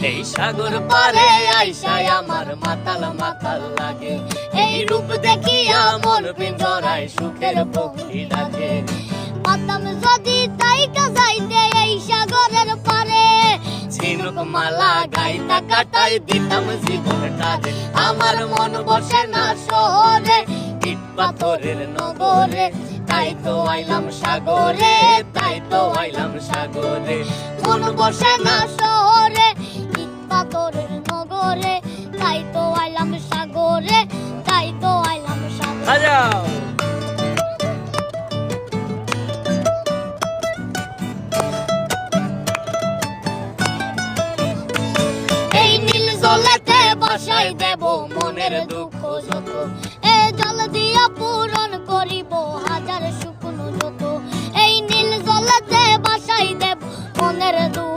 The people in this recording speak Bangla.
এই সাগর পারে আইসায় আমার মাতাল মাতাল লাগে, এই রূপ দেখিয়া মন পিঞ্জরায় সুখের পক্ষী ডাকে। পাতাম যদি তাইকা যাইতে এই সাগরের পারে, ঝিনুক মালা গাইতা কাটাই দিতাম জীবনটারে। আমার মন বসে না শহরে, ইট পাথরের নগরে, তাই তো আইলাম সাগরে, তাই তো আইলাম সাগরে। মন বসে না শহরে, ইট পাথরের নগরে, তাই তো আইলাম সাগরে, তাই তো আইলাম সাগরে। বাজাও। এই নীল জলেতে বাসাই দেব মনের দুঃখ যত, এ জল দিয়া পূরণ করিব হাজার শুকনো যত। এই নীল জলেতে বাসাই দেব মনের দুঃখ